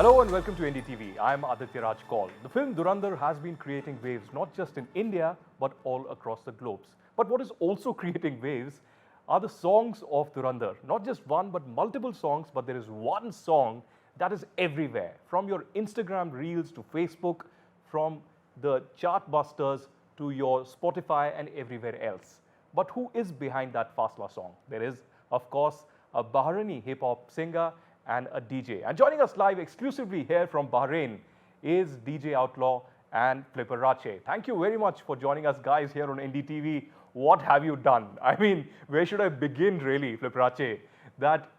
Hello and welcome to NDTV. I'm Aditya Raj Kaul. The film Dhurandhar has been creating waves not just in India but all across the globes. But what is also creating waves are the songs of Dhurandhar. Not just one but multiple songs, but there is one song that is everywhere. From your Instagram reels to Facebook, from the chart busters to your Spotify and everywhere else. But who is behind that Fasla song? There is, of course, a Bahraini hip-hop singer and a DJ. And joining us live exclusively here from Bahrain is DJ Outlaw and Flipperachi. Thank you very much for joining us guys here on NDTV. What have you done? I mean, where should I begin really, Flipperachi? That,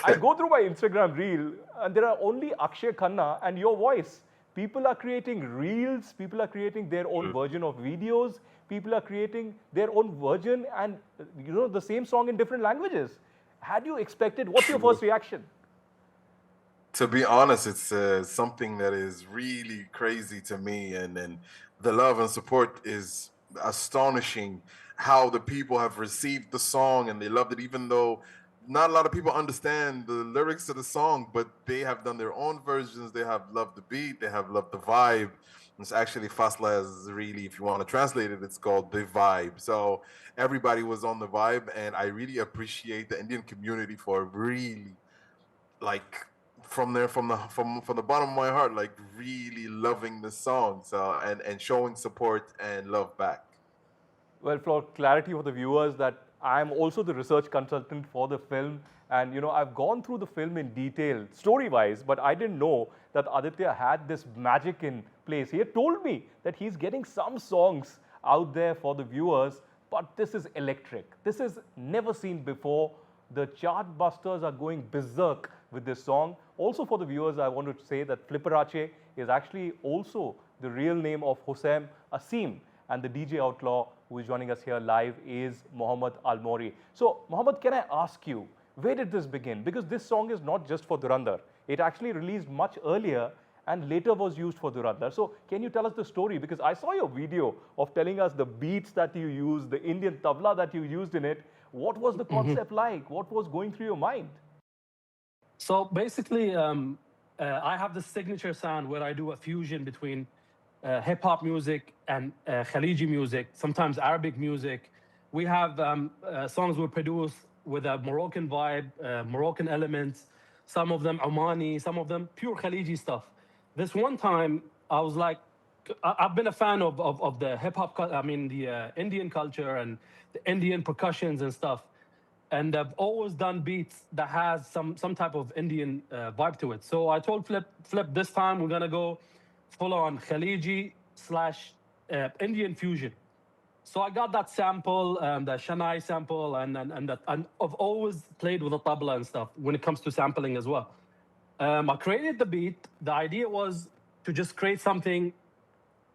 I go through my Instagram reel and there are only Akshaye Khanna and your voice. People are creating reels, people are creating their own version of videos, people are creating their own version and, the same song in different languages. Had you expected, what's your first reaction? To be honest, it's something that is really crazy to me, and the love and support is astonishing. How the people have received the song and they loved it, even though not a lot of people understand the lyrics of the song, but they have done their own versions. They have loved the beat, they have loved the vibe. It's actually Fasla is really, if you want to translate it, it's called the vibe. So everybody was on the vibe, and I really appreciate the Indian community for really like from the bottom of my heart, like really loving the song, so and showing support and love back. Well, for clarity for the viewers, that I'm also the research consultant for the film, and I've gone through the film in detail, story-wise, but I didn't know that Aditya had this magic in place. He had told me that he's getting some songs out there for the viewers, but this is electric. This is never seen before. The chart busters are going berserk with this song. Also for the viewers, I want to say that Flipperachi is actually also the real name of Hossein Asim, and the DJ Outlaw who is joining us here live is Mohammed Almori. So Mohammed, can I ask you, where did this begin? Because this song is not just for Dhurandhar. It actually released much earlier and later was used for Dhurandhar. So can you tell us the story? Because I saw your video of telling us the beats that you used, the Indian tabla that you used in it. What was the concept like? What was going through your mind? So basically, I have the signature sound where I do a fusion between hip hop music and Khaliji music, sometimes Arabic music. We have songs we produce with a Moroccan vibe, Moroccan elements, some of them Omani, some of them pure Khaliji stuff. This one time, I was like, I've been a fan of the hip hop, the Indian culture and the Indian percussions and stuff. And I've always done beats that has some type of Indian vibe to it. So I told Flip, this time we're gonna go full on Khaliji / Indian fusion. So I got that sample, the Shanai sample, and I've always played with the tabla and stuff when it comes to sampling as well. I created the beat. The idea was to just create something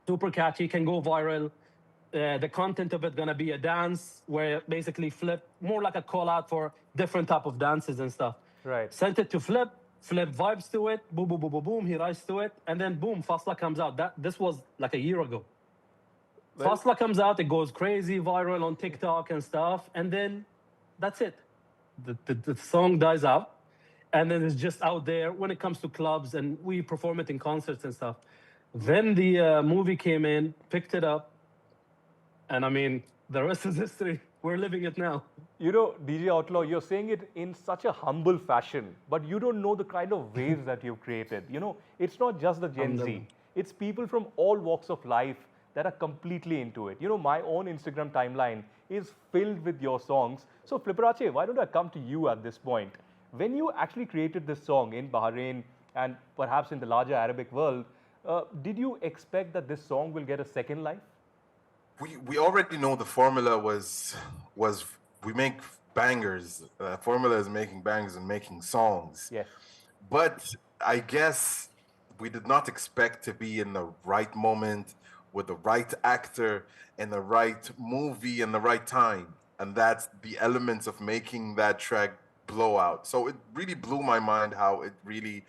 super catchy, can go viral. The content of it gonna be a dance where basically Flip, more like a call out for different type of dances and stuff. Right. Sent it to Flip vibes to it, boom, boom, boom, boom, boom, he writes to it, and then boom, Fasla comes out. This was like a year ago. Well, Fasla comes out, it goes crazy, viral on TikTok and stuff, and then that's it. The song dies out, and then it's just out there when it comes to clubs, and we perform it in concerts and stuff. Then the movie came in, picked it up, and I mean, the rest is history. We're living it now. DJ Outlaw, you're saying it in such a humble fashion, but you don't know the kind of waves that you've created. It's not just the Gen Z. It's people from all walks of life that are completely into it. My own Instagram timeline is filled with your songs. So Flipperachi, why don't I come to you at this point? When you actually created this song in Bahrain and perhaps in the larger Arabic world, did you expect that this song will get a second life? We already know the formula was we make bangers. The formula is making bangers and making songs. Yes. But I guess we did not expect to be in the right moment with the right actor in the right movie in the right time. And that's the elements of making that track blow out. So it really blew my mind how it really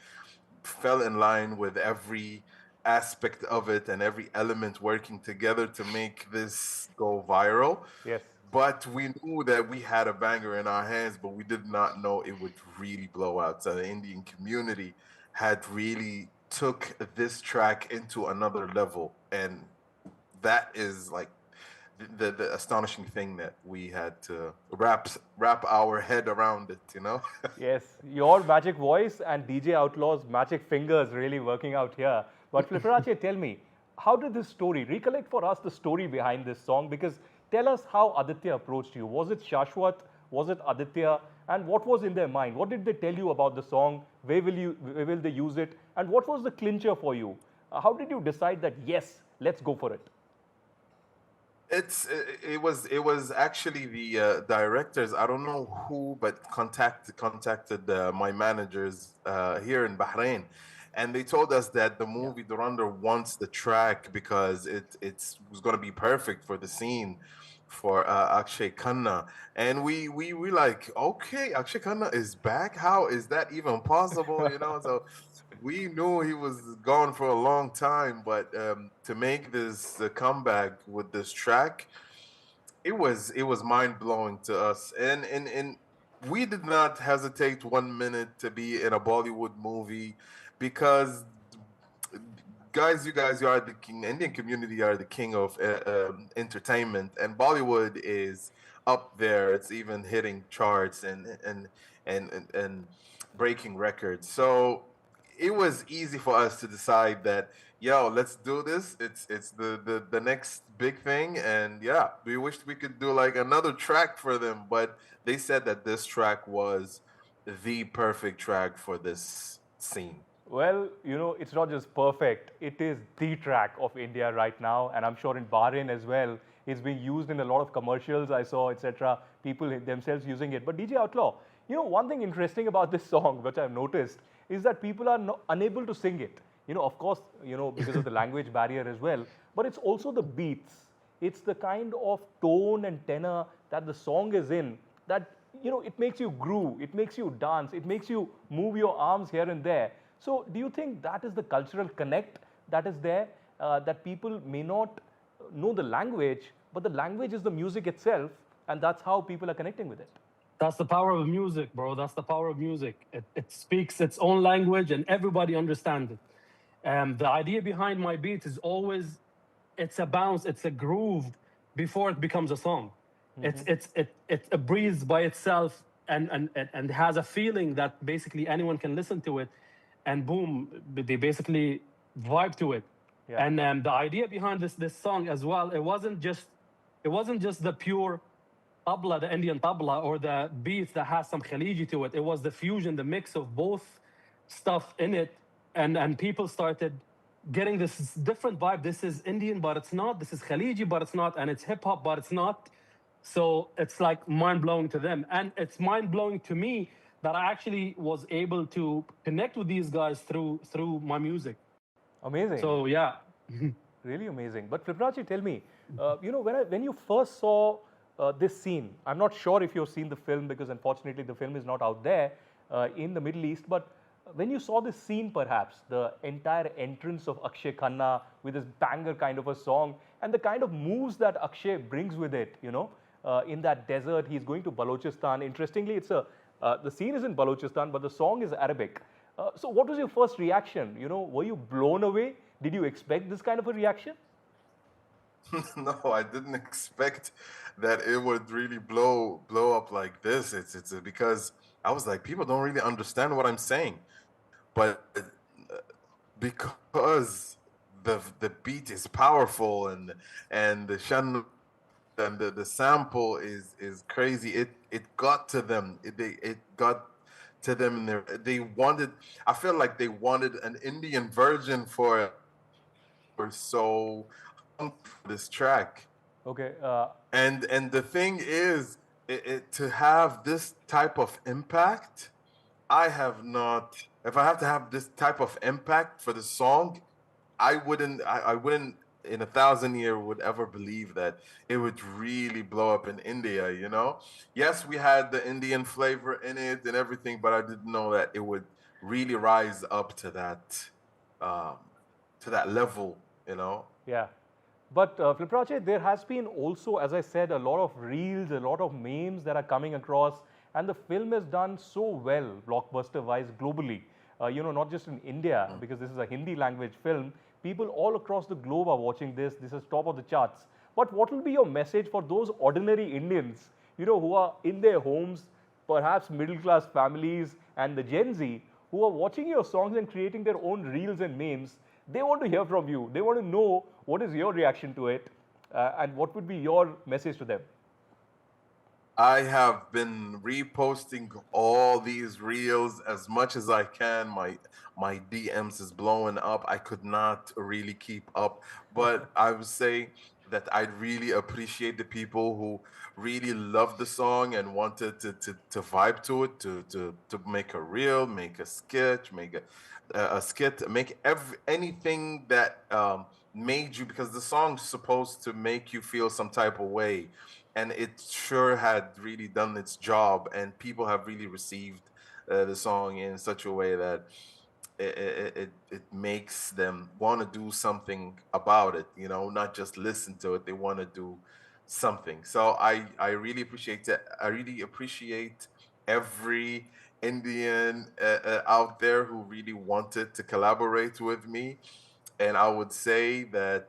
fell in line with every aspect of it and every element working together to make this go viral. Yes. But we knew that we had a banger in our hands, but we did not know it would really blow out. So the Indian community had really took this track into another level, and that is like the astonishing thing that we had to wrap our head around it, you know. Yes, your magic voice and DJ Outlaw's magic fingers really working out here. But Flipperachi, tell me, how did this story, recollect for us the story behind this song? Because tell us how Aditya approached you. Was it Shashwat? Was it Aditya? And what was in their mind? What did they tell you about the song? Where will they use it? And what was the clincher for you? How did you decide that, yes, let's go for it? It was actually the directors. I don't know who, but contacted my managers here in Bahrain, and they told us that the movie Dhurandhar wants the track because it was going to be perfect for the scene for Akshaye Khanna, and we like, okay, Akshaye Khanna is back. How is that even possible? You know, so we knew he was gone for a long time, but to make this comeback with this track, it was mind blowing to us, and we did not hesitate 1 minute to be in a Bollywood movie, because guys, you are the king. Indian community are the king of entertainment, and Bollywood is up there. It's even hitting charts and breaking records. So it was easy for us to decide that, yo, let's do this. It's the next big thing, and yeah, we wished we could do like another track for them, but they said that this track was the perfect track for this scene. Well, it's not just perfect. It is the track of India right now, and I'm sure in Bahrain as well. It's being used in a lot of commercials I saw, etc. People themselves using it. But DJ Outlaw, one thing interesting about this song, which I've noticed, is that people are unable to sing it. Of course, because of the language barrier as well. But it's also the beats. It's the kind of tone and tenor that the song is in that, it makes you groove, it makes you dance, it makes you move your arms here and there. So do you think that is the cultural connect that is there, that people may not know the language, but the language is the music itself, and that's how people are connecting with it? That's the power of music, bro. That's the power of music. It speaks its own language and everybody understands it. The idea behind my beat is always, it's a bounce, it's a groove before it becomes a song. It breathes by itself and has a feeling that basically anyone can listen to it, and boom, they basically vibe to it. Yeah. And the idea behind this song as well, it wasn't just the pure tabla, the Indian tabla, or the beat that has some Khaliji to it. It was the fusion, the mix of both stuff in it, and people started getting this different vibe. This is Indian, but it's not. This is Khaliji, but it's not. And it's hip hop, but it's not. So it's like mind blowing to them, and it's mind blowing to me that I actually was able to connect with these guys through my music. Amazing. So yeah. Really amazing. But Flipperachi, tell me, when you first saw this scene, I'm not sure if you've seen the film, because unfortunately the film is not out there in the Middle East, but when you saw this scene, perhaps, the entire entrance of Akshaye Khanna with this banger kind of a song, and the kind of moves that Akshay brings with it, in that desert, he's going to Balochistan. Interestingly, the scene is in Balochistan, but the song is Arabic. So what was your first reaction? Were you blown away? Did you expect this kind of a reaction? No, I didn't expect that it would really blow up like this. It's because I was like, people don't really understand what I'm saying, but because the beat is powerful, and the shan and the sample is crazy. It got to them. It got to them, and they wanted. I feel like they wanted an Indian version for so this track. Okay. And the thing is, to have this type of impact, I have not. If I have to have this type of impact for the song, I wouldn't in 1,000 years would ever believe that it would really blow up in India, Yes, we had the Indian flavor in it and everything, but I didn't know that it would really rise up to that level, Yeah. But Flipperachi, there has been also, as I said, a lot of reels, a lot of memes that are coming across, and the film has done so well, blockbuster-wise, globally. not just in India, because this is a Hindi language film. People all across the globe are watching this. This is top of the charts. But what will be your message for those ordinary Indians, who are in their homes, perhaps middle class families and the Gen Z, who are watching your songs and creating their own reels and memes? They want to hear from you. They want to know what is your reaction to it, and what would be your message to them. I have been reposting all these reels as much as I can. My DMs is blowing up. I could not really keep up, but I would say that I really appreciate the people who really loved the song and wanted to vibe to it, to make a reel, make a sketch, make a skit, make anything that made you, because the song's supposed to make you feel some type of way, and it sure had really done its job, and people have really received the song in such a way that it makes them want to do something about it, not just listen to it. They want to do something. So I really appreciate it. I really appreciate every Indian out there who really wanted to collaborate with me. And I would say that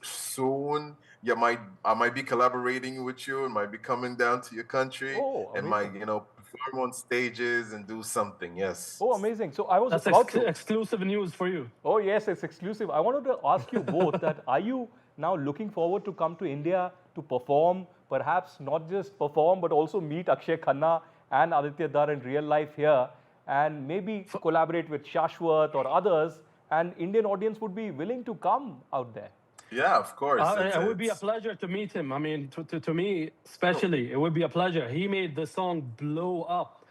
soon I might be collaborating with you and might be coming down to your country Oh, and might, amazing. perform on stages and do something. Yes. Oh, amazing. So I was That's about to. exclusive news for you. Oh, yes, it's exclusive. I wanted to ask you both that are you now looking forward to come to India to perform, perhaps not just perform, but also meet Akshay Khanna and Aditya Dar in real life here, and maybe collaborate with Shashwat or others, and Indian audience would be willing to come out there? Yeah, of course. It would be a pleasure to meet him. I mean, to me, especially, it would be a pleasure. He made the song blow up.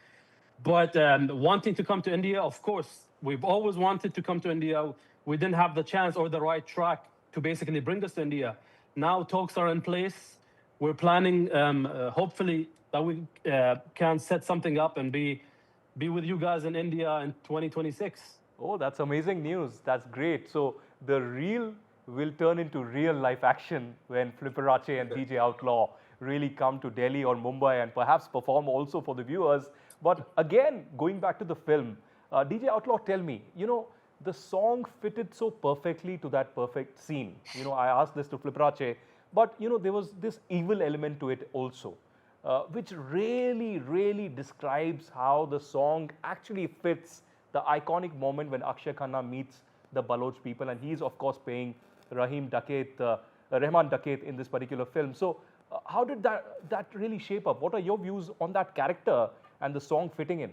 But wanting to come to India, of course, we've always wanted to come to India. We didn't have the chance or the right track to basically bring us to India. Now talks are in place. We're planning, hopefully, that we can set something up and be with you guys in India in 2026. Oh, that's amazing news. That's great. So the reel will turn into real life action when Flipperachi and DJ Outlaw really come to Delhi or Mumbai and perhaps perform also for the viewers. But again, going back to the film, DJ Outlaw, tell me, the song fitted so perfectly to that perfect scene. I asked this to Flipperachi, but there was this evil element to it also, which really, really describes how the song actually fits the iconic moment when Akshay Khanna meets the Baloch people, and he's of course playing Rahman Daket in this particular film. So, how did that really shape up? What are your views on that character and the song fitting in?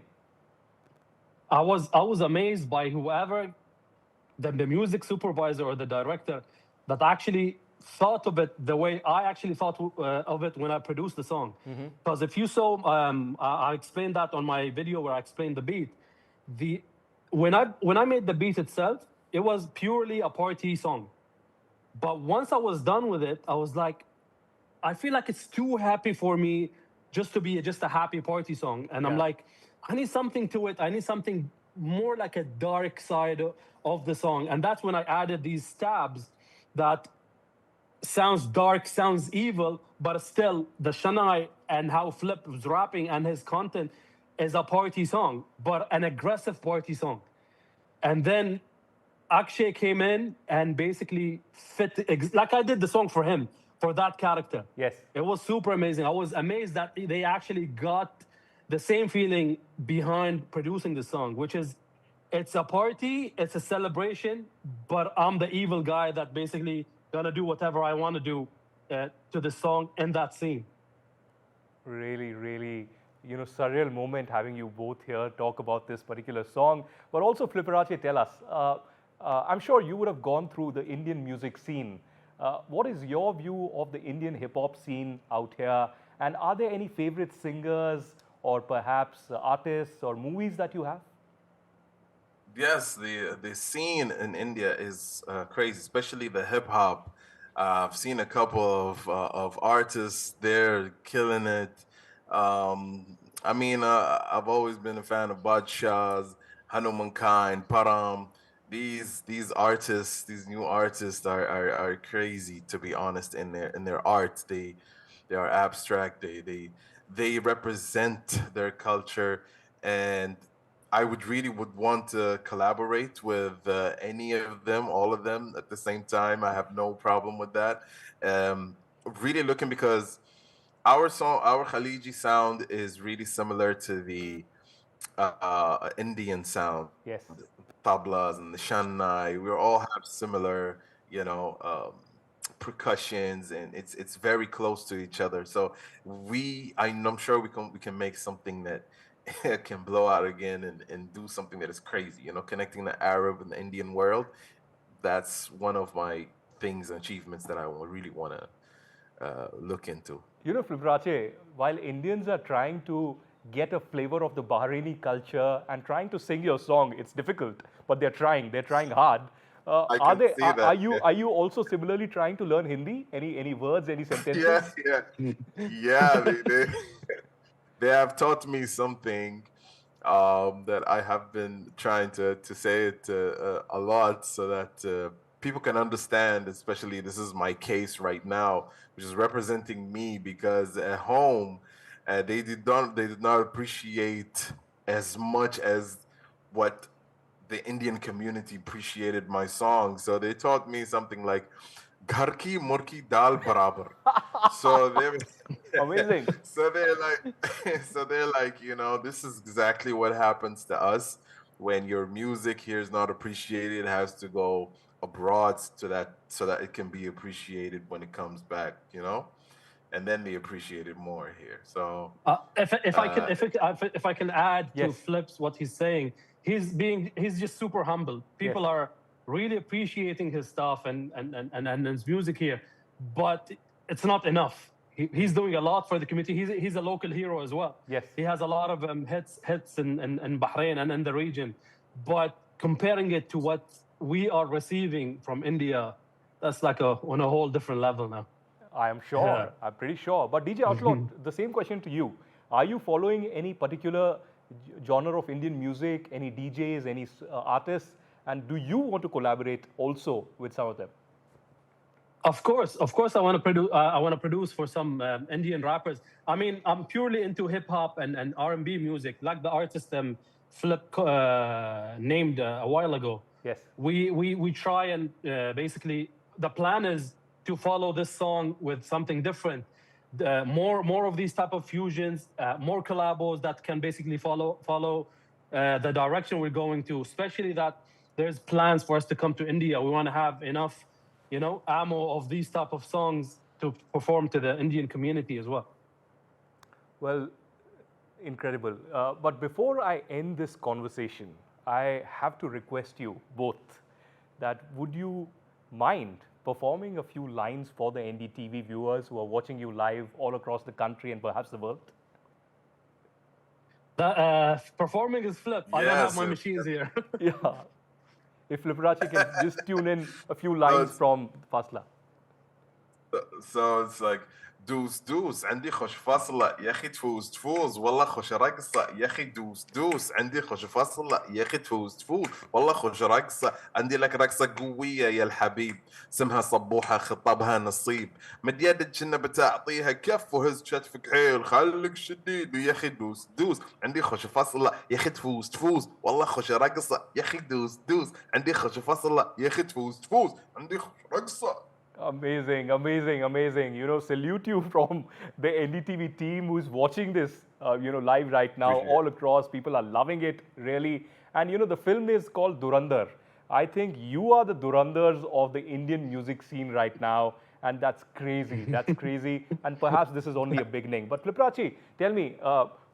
I was amazed by whoever the music supervisor or the director that actually thought of it the way I actually thought of it when I produced the song. Because if you saw, I explained that on my video where I explained the beat. When I made the beat itself, it was purely a party song. But once I was done with it, I was like, I feel like it's too happy for me just to be just a happy party song. And I'm like, I need something to it. I need something more like a dark side of the song. And that's when I added these stabs that sounds dark, sounds evil, but still the Shanai and how Flip was rapping and his content is a party song, but an aggressive party song. And then Akshay came in and basically fit, like I did the song for him, for that character. Yes. It was super amazing. I was amazed that they actually got the same feeling behind producing the song, which is it's a party, it's a celebration, but I'm the evil guy that basically gonna do whatever I want to do to the song in that scene. Really, really, surreal moment having you both here talk about this particular song. But also, Flipperachi, tell us, I'm sure you would have gone through the Indian music scene. What is your view of the Indian hip-hop scene out here? And are there any favorite singers or perhaps artists or movies that you have? Yes, the scene in India is crazy, especially the hip hop. I've seen a couple of artists there killing it. I've always been a fan of Badshahs, Hanuman Khan, Param. These artists, these new artists are crazy, to be honest. In their art, they are abstract. They represent their culture, and I would want to collaborate with any of them, all of them at the same time. I have no problem with that. Um, really looking because our Khaliji sound is really similar to the Indian sound, Yes. the tablas and the shanai. We all have similar, you know, percussions, and it's very close to each other. So I'm sure we can make something that can blow out again and do something that is crazy. You know, connecting the Arab and the Indian world. That's one of my things and achievements that I really want to look into. You know, Flipperachi, while Indians are trying to get a flavor of the Bahraini culture and trying to sing your song, it's difficult, but they're trying hard. I can see Are that. you also similarly trying to learn Hindi? Any words, any Yeah, sentences? yeah, yeah. They have taught me something that I have been trying to say it a lot so that people can understand. Especially this is my case right now, which is representing me because at home they did not appreciate as much as what the Indian community appreciated my song. So they taught me something like "Ghar ki murki dal barabar." So they Amazing. so they're like so they're like, this is exactly what happens to us when your music here is not appreciated. It has to go abroad so that it can be appreciated when it comes back, and then they appreciate it more here. So uh If I can add to Yes. Flips what he's saying, he's just super humble. Yes. People are really appreciating his stuff and his music here, but it's not enough. He's doing a lot for the community. He's a local hero as well. Yes. He has a lot of hits in Bahrain and in the region, but comparing it to what we are receiving from India, that's like on a whole different level now. I am sure. Yeah. I'm pretty sure. But DJ Outlaw, the same question to you. Are you following any particular genre of Indian music, any DJs, any artists? And do you want to collaborate also with some of them? Of course, I want to produce. I want to produce for some Indian rappers. I mean, I'm purely into hip hop and R&B music, like the artist Flip named a while ago. Yes. We try and basically the plan is to follow this song with something different. More of these type of fusions, more collabos that can basically follow the direction we're going to. Especially that there's plans for us to come to India. We want to have enough, ammo of these type of songs to perform to the Indian community as well. Well, incredible. But before I end this conversation, I have to request you both that would you mind performing a few lines for the NDTV viewers who are watching you live all across the country and perhaps the world? Performing is Flip. I don't have my Yes, machines here. Yeah. If Flipperachi can just tune in a few lines it's- from Fasla. so it's like دوس دوس عندي خوش فاصلة يا أخي تفوز والله خوش رقصة يا أخي دوس عندي خوش فاصلة يا أخي تفوز والله خوش رقصة عندي لك رقصة قوية يا الحبيب اسمها صبوحة خطبها نصيب مد يدك كنا بتعطيها كف وهز كتفك حيل خليك شديد ويا أخي دوس عندي خوش فاصلة يا أخي تفوز والله خوش رقصة يا أخي دوس عندي خوش فاصلة يا أخي تفوز عندي خوش رقصة. Amazing. Salute you from the NDTV team who's watching this, live right now, Appreciate all across. People are loving it, really. And, the film is called Dhurandhar. I think you are the Dhurandhars of the Indian music scene right now. And that's crazy. That's crazy. And perhaps this is only a beginning. But Flipperachi, tell me,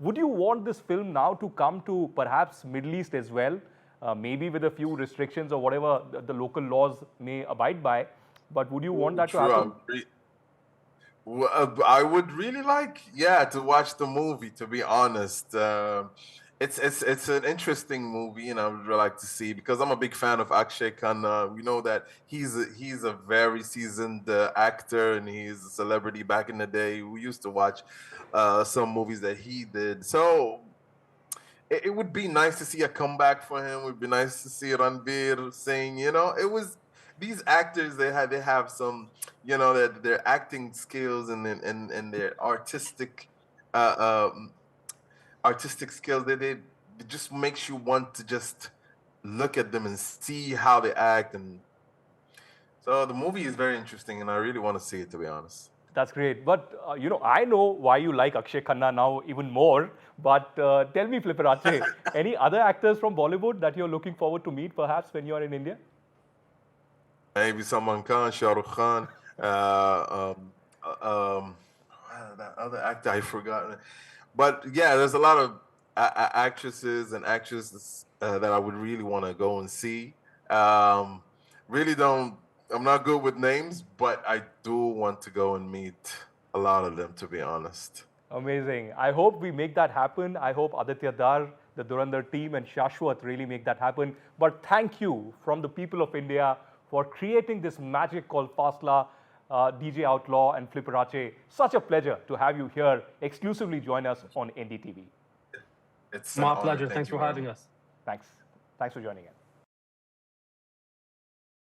would you want this film now to come to perhaps Middle East as well? Maybe with a few restrictions or whatever the local laws may abide by. But would you want that to happen? I would really like, to watch the movie. To be honest, it's an interesting movie, and I would really like to see because I'm a big fan of Akshaye Khanna. We know that he's a very seasoned actor, and he's a celebrity back in the day. We used to watch some movies that he did, so. It would be nice to see a comeback for him. It would be nice to see Ranbir sing. It was these actors. They have some, their acting skills and their artistic skills. it just makes you want to just look at them and see how they act. And so the movie is very interesting, and I really want to see it, to be honest. That's great. But, I know why you like Akshay Khanna now even more. But tell me, Flipperachi, any other actors from Bollywood that you're looking forward to meet perhaps when you're in India? Maybe Salman Khan, Shah Rukh Khan, that other actor I forgot. But yeah, there's a lot of actresses and actresses that I would really want to go and see. Really don't. I'm not good with names, but I do want to go and meet a lot of them, to be honest. Amazing. I hope we make that happen. I hope Aditya Dar, the Dhurandhar team, and Shashwat really make that happen. But thank you from the people of India for creating this magic called Fasla, DJ Outlaw and Flipperachi. Such a pleasure to have you here, exclusively join us on NDTV. It's My an honor. pleasure. Thank Thanks you for very having much. us. Thanks. Thanks for joining in.